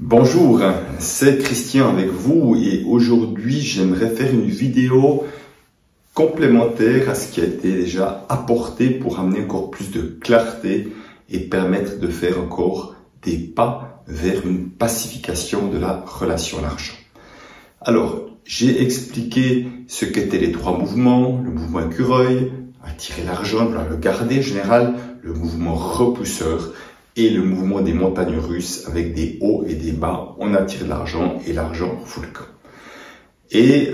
Bonjour, c'est Christian avec vous et aujourd'hui j'aimerais faire une vidéo complémentaire à ce qui a été déjà apporté pour amener encore plus de clarté et permettre de faire encore des pas vers une pacification de la relation à l'argent. Alors, j'ai expliqué ce qu'étaient les trois mouvements, le mouvement écureuil, attirer l'argent, le garder en général, le mouvement repousseur et le mouvement des montagnes russes avec des hauts et des bas. On attire l'argent et l'argent fout le camp. Et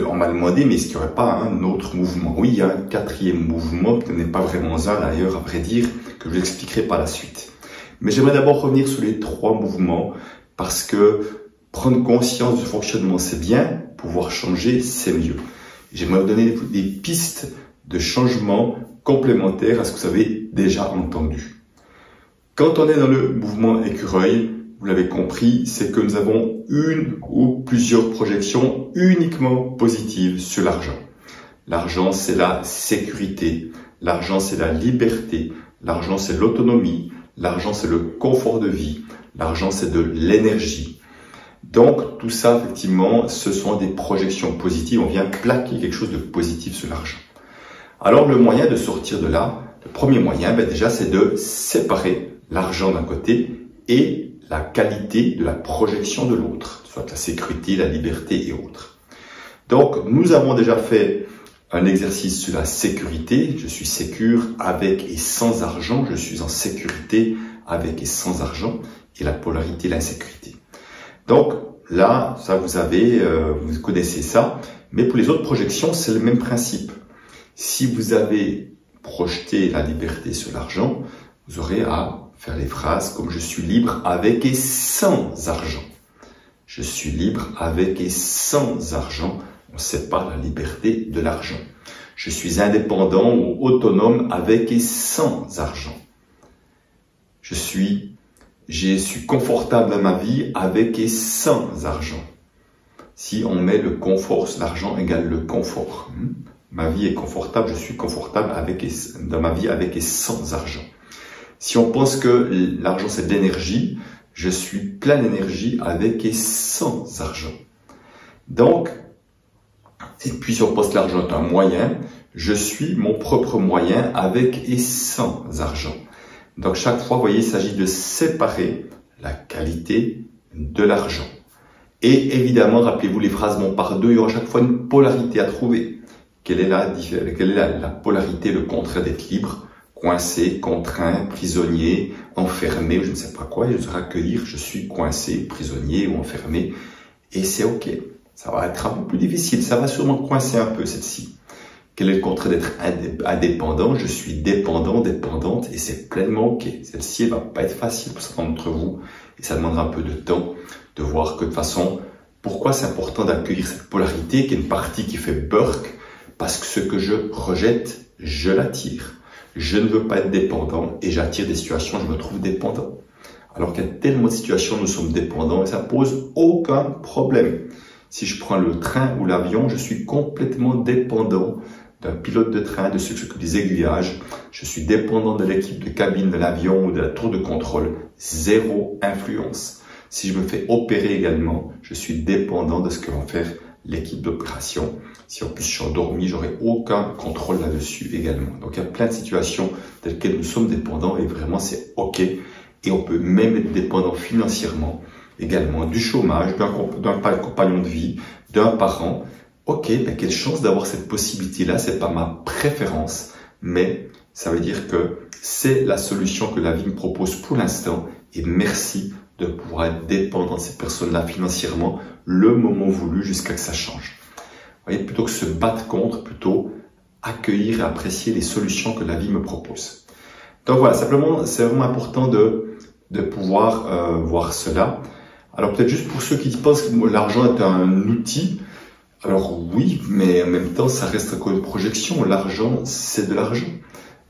on m'a demandé, mais est-ce qu'il n'y aurait pas un autre mouvement? Oui, il y a un quatrième mouvement, qui n'est pas vraiment un d'ailleurs, à vrai dire, que je vous expliquerai par la suite. Mais j'aimerais d'abord revenir sur les trois mouvements, parce que prendre conscience du fonctionnement, c'est bien, pouvoir changer, c'est mieux. J'aimerais vous donner des pistes de changement complémentaires à ce que vous avez déjà entendu. Quand on est dans le mouvement écureuil, vous l'avez compris, c'est que nous avons une ou plusieurs projections uniquement positives sur l'argent. L'argent, c'est la sécurité. L'argent, c'est la liberté. L'argent, c'est l'autonomie. L'argent, c'est le confort de vie. L'argent, c'est de l'énergie. Donc, tout ça, effectivement, ce sont des projections positives. On vient plaquer quelque chose de positif sur l'argent. Alors, le moyen de sortir de là, le premier moyen, déjà, c'est de séparer l'argent d'un côté et la qualité de la projection de l'autre, soit la sécurité, la liberté et autres. Donc, nous avons déjà fait un exercice sur la sécurité. Je suis sécure avec et sans argent. Je suis en sécurité avec et sans argent. Et la polarité, l'insécurité. Donc, là, ça vous connaissez ça. Mais pour les autres projections, c'est le même principe. Si vous avez projeté la liberté sur l'argent, vous aurez à faire les phrases comme « Je suis libre avec et sans argent ». Je suis libre avec et sans argent. On sépare la liberté de l'argent. Je suis indépendant ou autonome avec et sans argent. Je suis confortable dans ma vie avec et sans argent. Si on met le confort sur l'argent égale le confort. Ma vie est confortable, je suis confortable dans ma vie avec et sans argent. Si on pense que l'argent c'est de l'énergie, je suis plein d'énergie avec et sans argent. Donc, et puis si on pense que l'argent est un moyen, je suis mon propre moyen avec et sans argent. Donc chaque fois, vous voyez, il s'agit de séparer la qualité de l'argent. Et évidemment, rappelez-vous, les phrases vont par deux, il y aura chaque fois une polarité à trouver. Quelle est la polarité, le contraire d'être libre? Coincé, contraint, prisonnier, enfermé, ou je ne sais pas quoi, et je serai accueillir, je suis coincé, prisonnier ou enfermé, et c'est ok. Ça va être un peu plus difficile, ça va sûrement coincer un peu celle-ci. Quel est le contraire d'être indépendant? Je suis dépendant, dépendante, et c'est pleinement ok. Celle-ci, elle va pas être facile pour certains d'entre vous, et ça demandera un peu de temps de voir que de toute façon, pourquoi c'est important d'accueillir cette polarité, qui est une partie qui fait burk, parce que ce que je rejette, je l'attire. Je ne veux pas être dépendant et j'attire des situations où je me trouve dépendant. Alors qu'il y a tellement de situations où nous sommes dépendants et ça pose aucun problème. Si je prends le train ou l'avion, je suis complètement dépendant d'un pilote de train, de ceux qui s'occupent des aiguillages. Je suis dépendant de l'équipe de cabine de l'avion ou de la tour de contrôle. Zéro influence. Si je me fais opérer également, je suis dépendant de ce que vont faire l'équipe d'opération. Si en plus je suis endormi, j'aurai aucun contrôle là-dessus également. Donc il y a plein de situations telles que nous sommes dépendants et vraiment c'est ok. Et on peut même être dépendant financièrement également du chômage, d'un compagnon de vie, d'un parent. Ok, ben quelle chance d'avoir cette possibilité-là. C'est pas ma préférence, mais ça veut dire que c'est la solution que la vie me propose pour l'instant. Et merci de pouvoir être dépendant de ces personnes-là financièrement le moment voulu jusqu'à que ça change. Vous voyez, plutôt que se battre contre, plutôt accueillir et apprécier les solutions que la vie me propose. Donc voilà, simplement, c'est vraiment important de pouvoir voir cela. Alors peut-être juste pour ceux qui pensent que l'argent est un outil, alors oui, mais en même temps, ça reste encore une projection. L'argent, c'est de l'argent.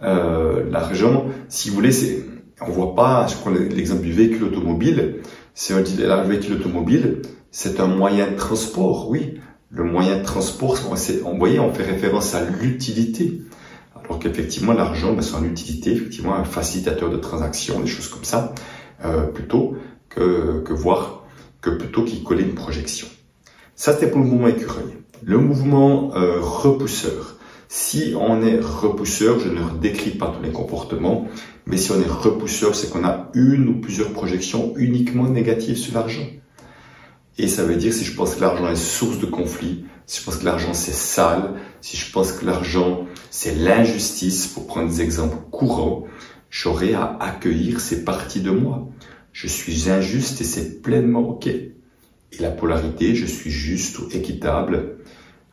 L'argent, si vous voulez, on voit pas, je prends l'exemple du véhicule automobile, si on dit le véhicule automobile, c'est un moyen de transport, oui. Le moyen de transport, on fait référence à l'utilité. Alors qu'effectivement, l'argent, c'est une utilité, effectivement, un facilitateur de transactions, des choses comme ça, plutôt que voir, que plutôt qu'y coller une projection. Ça, c'était pour le mouvement écureuil. Le mouvement repousseur. Si on est repousseur, je ne décris pas tous les comportements, mais si on est repousseur, c'est qu'on a une ou plusieurs projections uniquement négatives sur l'argent. Et ça veut dire si je pense que l'argent est source de conflit, si je pense que l'argent c'est sale, si je pense que l'argent c'est l'injustice, pour prendre des exemples courants, j'aurai à accueillir ces parties de moi. Je suis injuste et c'est pleinement OK. Et la polarité, je suis juste ou équitable,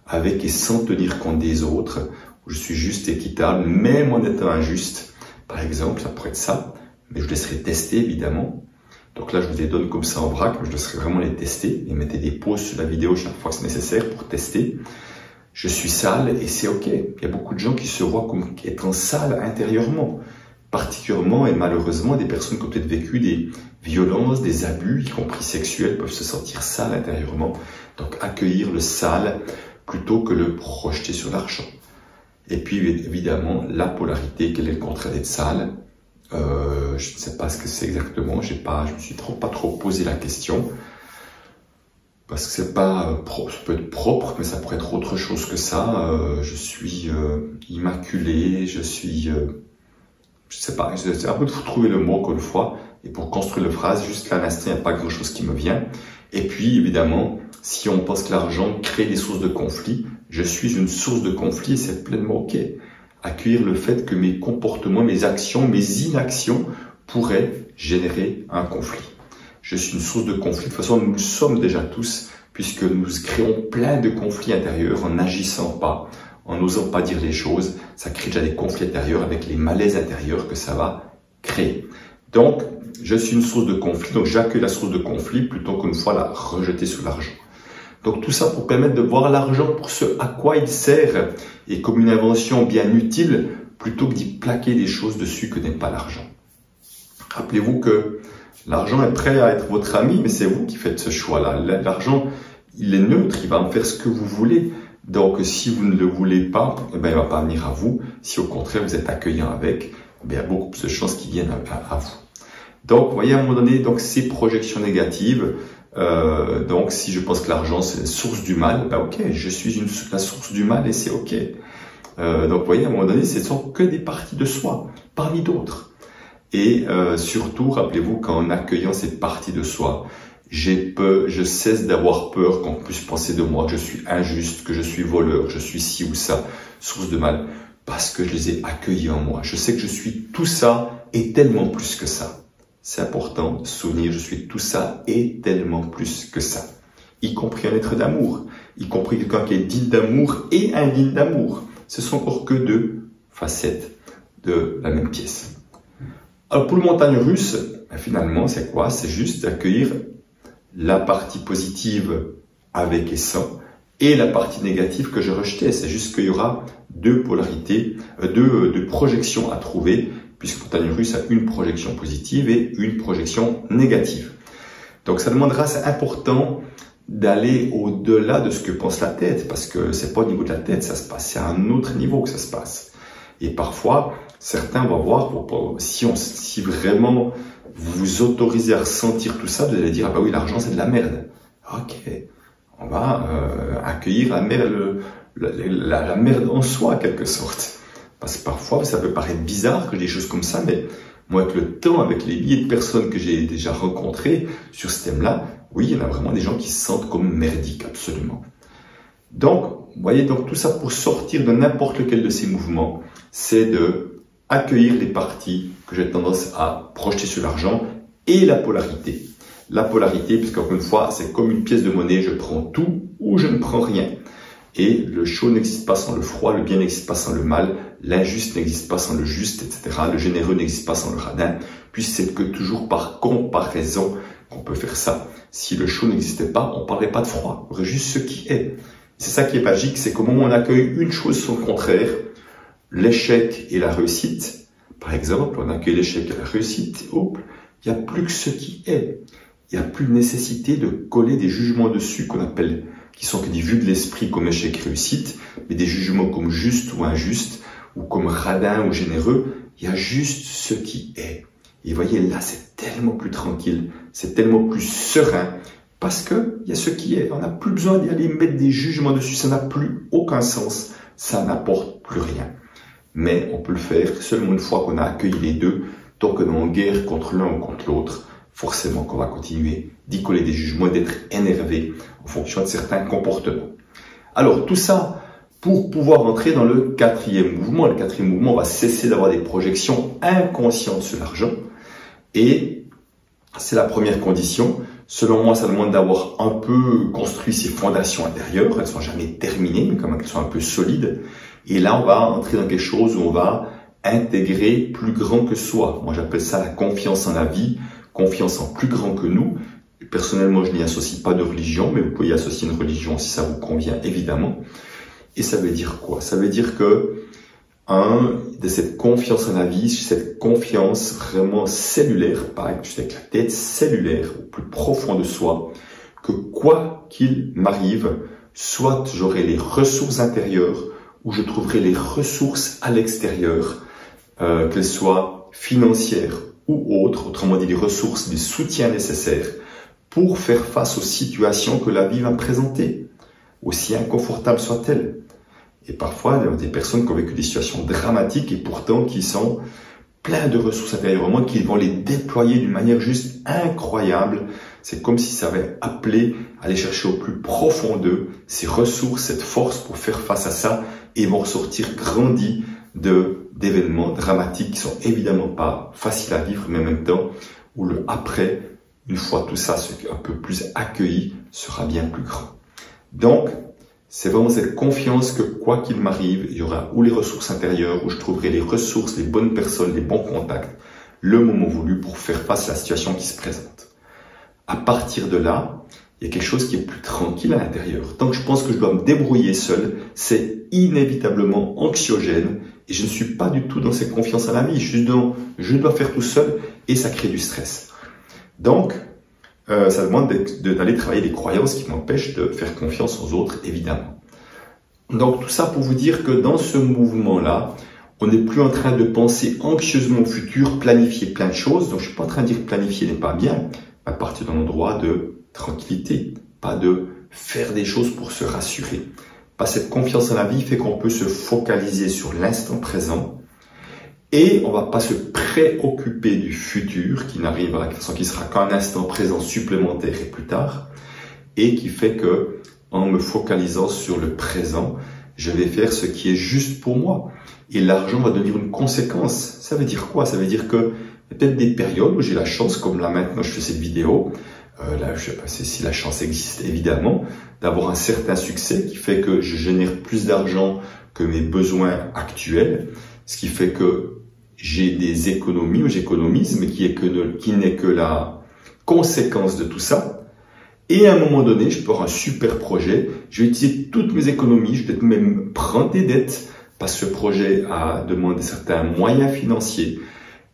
avec et sans tenir compte des autres, où je suis juste et équitable, même en étant injuste. Par exemple, ça pourrait être ça, mais je laisserai tester évidemment. Donc là, je vous les donne comme ça en vrac, mais je laisserai vraiment les tester et mettez des pauses sur la vidéo chaque fois que c'est nécessaire pour tester. Je suis sale et c'est OK. Il y a beaucoup de gens qui se voient comme étant sales intérieurement, particulièrement et malheureusement des personnes qui ont peut-être vécu des violences, des abus, y compris sexuels, peuvent se sentir sales intérieurement. Donc accueillir le sale plutôt que le projeter sur l'argent. Et puis évidemment, la polarité, quel est le contraire d'être sale? Je ne sais pas ce que c'est exactement, je me suis pas trop posé la question. Parce que c'est pas propre, ça peut être propre, mais ça pourrait être autre chose que ça. Je suis immaculé, je sais pas, c'est un peu de trouver le mot encore une fois. Et pour construire la phrase, juste là à l'instant, il n'y a pas grand chose qui me vient. Et puis évidemment, si on pense que l'argent crée des sources de conflit, je suis une source de conflit et c'est pleinement OK. Accueillir le fait que mes comportements, mes actions, mes inactions pourraient générer un conflit. Je suis une source de conflit. De toute façon, nous le sommes déjà tous, puisque nous créons plein de conflits intérieurs en n'agissant pas, en n'osant pas dire les choses. Ça crée déjà des conflits intérieurs avec les malaises intérieurs que ça va créer. Donc, je suis une source de conflit, donc j'accueille la source de conflit plutôt qu'une fois la rejeter sous l'argent. Donc tout ça pour permettre de voir l'argent pour ce à quoi il sert et comme une invention bien utile plutôt que d'y plaquer des choses dessus que n'est pas l'argent. Rappelez-vous que l'argent est prêt à être votre ami, mais c'est vous qui faites ce choix-là. L'argent, il est neutre, il va en faire ce que vous voulez. Donc si vous ne le voulez pas, eh bien, il ne va pas venir à vous. Si au contraire vous êtes accueillant avec, eh bien, il y a beaucoup plus de chances qu'il vienne à vous. Donc, vous voyez, à un moment donné, donc ces projections négatives, donc si je pense que l'argent c'est la source du mal, ben ok, je suis la source du mal et c'est ok. Donc, vous voyez, à un moment donné, ce ne sont que des parties de soi, parmi d'autres. Et surtout, rappelez-vous qu'en accueillant ces parties de soi, je cesse d'avoir peur qu'on puisse penser de moi que je suis injuste, que je suis voleur, que je suis ci ou ça, source de mal, parce que je les ai accueillis en moi. Je sais que je suis tout ça et tellement plus que ça. C'est important de se souvenir, je suis tout ça et tellement plus que ça. Y compris un être d'amour, y compris quelqu'un qui est digne d'amour et indigne d'amour. Ce sont encore que deux facettes de la même pièce. Alors pour le montagne russe, finalement c'est quoi? C'est juste d'accueillir la partie positive avec et sans et la partie négative que je rejetais. C'est juste qu'il y aura deux polarités, deux projections à trouver, puisque le montagne russe a une projection positive et une projection négative. Donc ça demandera, c'est important d'aller au-delà de ce que pense la tête, parce que c'est pas au niveau de la tête ça se passe, c'est à un autre niveau que ça se passe. Et parfois, certains vont voir, si vraiment vous vous autorisez à ressentir tout ça, vous allez dire, ah bah oui, l'argent c'est de la merde. Ok, on va accueillir la merde en soi, en quelque sorte. Parce que parfois, ça peut paraître bizarre que des choses comme ça, mais moi, avec le temps, avec les milliers de personnes que j'ai déjà rencontrées sur ce thème-là, oui, il y en a vraiment des gens qui se sentent comme merdiques, absolument. Donc, vous voyez, donc tout ça pour sortir de n'importe lequel de ces mouvements, c'est de accueillir les parties que j'ai tendance à projeter sur l'argent et la polarité. La polarité, puisqu'encore une fois, c'est comme une pièce de monnaie, je prends tout ou je ne prends rien. Et le chaud n'existe pas sans le froid, le bien n'existe pas sans le mal, l'injuste n'existe pas sans le juste, etc. Le généreux n'existe pas sans le radin, puisque c'est que toujours par comparaison qu'on peut faire ça. Si le chaud n'existait pas, on ne parlerait pas de froid, on aurait juste ce qui est. C'est ça qui est magique, c'est qu'au moment où on accueille une chose son contraire, l'échec et la réussite, par exemple, on accueille l'échec et la réussite, hop, il n'y a plus que ce qui est. Il n'y a plus de nécessité de coller des jugements dessus qu'on appelle, qui sont que des vues de l'esprit comme échec réussite, mais des jugements comme juste ou injuste, ou comme radin ou généreux. Il y a juste ce qui est. Et vous voyez, là, c'est tellement plus tranquille, c'est tellement plus serein, parce que il y a ce qui est. On n'a plus besoin d'y aller mettre des jugements dessus, ça n'a plus aucun sens, ça n'apporte plus rien. Mais on peut le faire seulement une fois qu'on a accueilli les deux. Tant qu'on est en guerre contre l'un ou contre l'autre, forcément qu'on va continuer d'y coller des jugements, d'être énervé en fonction de certains comportements. Alors tout ça pour pouvoir entrer dans le quatrième mouvement. Le quatrième mouvement, on va cesser d'avoir des projections inconscientes sur l'argent. Et c'est la première condition. Selon moi, ça demande d'avoir un peu construit ses fondations intérieures. Elles ne sont jamais terminées, mais quand même elles sont un peu solides. Et là, on va entrer dans quelque chose où on va intégrer plus grand que soi. Moi, j'appelle ça la confiance en la vie, confiance en plus grand que nous. Personnellement, je n'y associe pas de religion, mais vous pouvez y associer une religion si ça vous convient, évidemment. Et ça veut dire quoi? Ça veut dire que, de cette confiance en la vie, cette confiance vraiment cellulaire, pas juste avec la tête, cellulaire, au plus profond de soi, que quoi qu'il m'arrive, soit j'aurai les ressources intérieures, ou je trouverai les ressources à l'extérieur, qu'elles soient financières ou autres, autrement dit les ressources, les soutiens nécessaires pour faire face aux situations que la vie va me présenter, aussi inconfortables soient-elles. Et parfois, il y a des personnes qui ont vécu des situations dramatiques et pourtant qui sont plein de ressources intérieurement, qui vont les déployer d'une manière juste incroyable. C'est comme si ça avait appelé à aller chercher au plus profond d'eux ces ressources, cette force pour faire face à ça, et vont ressortir grandis d'événements dramatiques qui sont évidemment pas faciles à vivre, mais en même temps où le après, une fois tout ça un peu plus accueilli, sera bien plus grand. Donc, c'est vraiment cette confiance que quoi qu'il m'arrive, il y aura ou les ressources intérieures, où je trouverai les ressources, les bonnes personnes, les bons contacts, le moment voulu pour faire face à la situation qui se présente. À partir de là, il y a quelque chose qui est plus tranquille à l'intérieur. Tant que je pense que je dois me débrouiller seul, c'est inévitablement anxiogène et je ne suis pas du tout dans cette confiance à la vie. Je suis dans je dois faire tout seul et ça crée du stress. Donc, ça demande d'aller travailler les croyances qui m'empêchent de faire confiance aux autres, évidemment. Donc, tout ça pour vous dire que dans ce mouvement-là, on n'est plus en train de penser anxieusement au futur, planifier plein de choses. Donc, je ne suis pas en train de dire que planifier n'est pas bien, à partir d'un endroit de tranquillité, pas de faire des choses pour se rassurer. Pas cette confiance en la vie fait qu'on peut se focaliser sur l'instant présent et on va pas se préoccuper du futur qui n'arrivera, qui sera qu'un instant présent supplémentaire et plus tard, et qui fait que en me focalisant sur le présent, je vais faire ce qui est juste pour moi. Et l'argent va devenir une conséquence. Ça veut dire quoi? Ça veut dire que il y a peut-être des périodes où j'ai la chance, comme là maintenant je fais cette vidéo, là je sais pas si la chance existe évidemment, d'avoir un certain succès qui fait que je génère plus d'argent que mes besoins actuels, ce qui fait que j'ai des économies ou j'économise, mais qui n'est que la conséquence de tout ça. Et à un moment donné, je peux avoir un super projet, je vais utiliser toutes mes économies, je vais peut-être même prendre des dettes, parce que ce projet a demandé certains moyens financiers,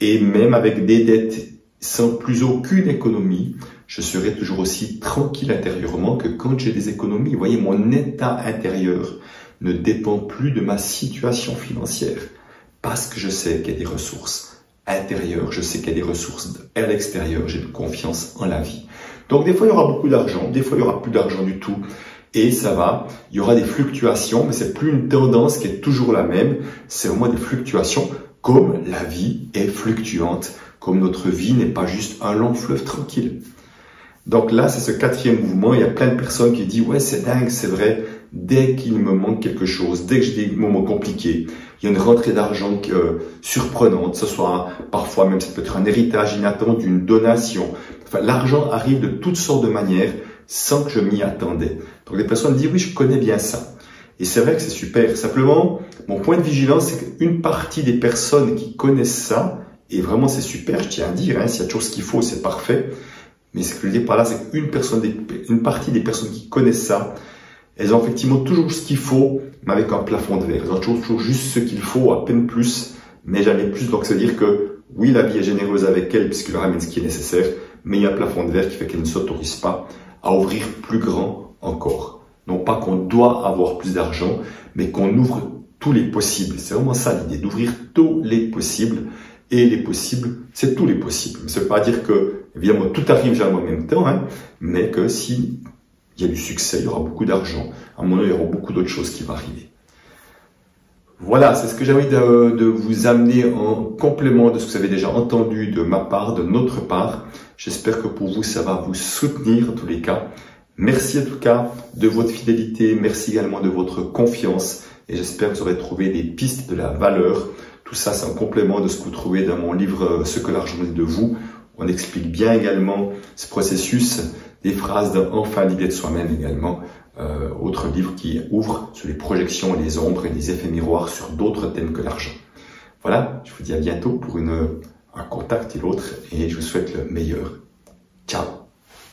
et même avec des dettes sans plus aucune économie, je serai toujours aussi tranquille intérieurement que quand j'ai des économies. Vous voyez, mon état intérieur ne dépend plus de ma situation financière, parce que je sais qu'il y a des ressources intérieures, je sais qu'il y a des ressources à l'extérieur, j'ai une confiance en la vie. Donc des fois il y aura beaucoup d'argent, des fois il y aura plus d'argent du tout, et ça va, il y aura des fluctuations, mais c'est plus une tendance qui est toujours la même, c'est au moins des fluctuations, comme la vie est fluctuante, comme notre vie n'est pas juste un long fleuve tranquille. Donc là, c'est ce quatrième mouvement, il y a plein de personnes qui disent « Ouais, c'est dingue, c'est vrai, dès qu'il me manque quelque chose, dès que j'ai des moments compliqués, il y a une rentrée d'argent surprenante, ce soit parfois même, ça peut être un héritage inattendu, une donation. Enfin, l'argent arrive de toutes sortes de manières sans que je m'y attendais. » Donc les personnes disent « Oui, je connais bien ça. » Et c'est vrai que c'est super. Simplement, mon point de vigilance, c'est qu'une partie des personnes qui connaissent ça, et vraiment c'est super, je tiens à dire, s'il y a toujours ce qu'il faut, c'est parfait. Mais ce que je dis par là, c'est qu'une partie des personnes qui connaissent ça, elles ont effectivement toujours ce qu'il faut, mais avec un plafond de verre. Elles ont toujours juste ce qu'il faut, à peine plus, mais jamais plus. Donc, ça veut dire que, oui, la vie est généreuse avec elles, puisqu'elle ramène ce qui est nécessaire, mais il y a un plafond de verre qui fait qu'elle ne s'autorise pas à ouvrir plus grand encore. Non pas qu'on doit avoir plus d'argent, mais qu'on ouvre tous les possibles. C'est vraiment ça l'idée, d'ouvrir tous les possibles. Et les possibles, c'est tous les possibles. Ça ne veut pas dire que, évidemment, tout arrive jamais en même temps, hein, mais que si il y a du succès, il y aura beaucoup d'argent. À un moment donné, il y aura beaucoup d'autres choses qui vont arriver. Voilà, c'est ce que j'ai envie de vous amener en complément de ce que vous avez déjà entendu de ma part, de notre part. J'espère que pour vous, ça va vous soutenir en tous les cas. Merci en tout cas de votre fidélité, merci également de votre confiance et j'espère que vous aurez trouvé des pistes de la valeur. Tout ça, c'est un complément de ce que vous trouvez dans mon livre « Ce que l'argent dit de vous ». On explique bien également ce processus, des phrases d'enfin l'idée de soi-même également. Autre livre qui ouvre sur les projections, les ombres et les effets miroirs sur d'autres thèmes que l'argent. Voilà, je vous dis à bientôt pour un contact et l'autre et je vous souhaite le meilleur. Ciao.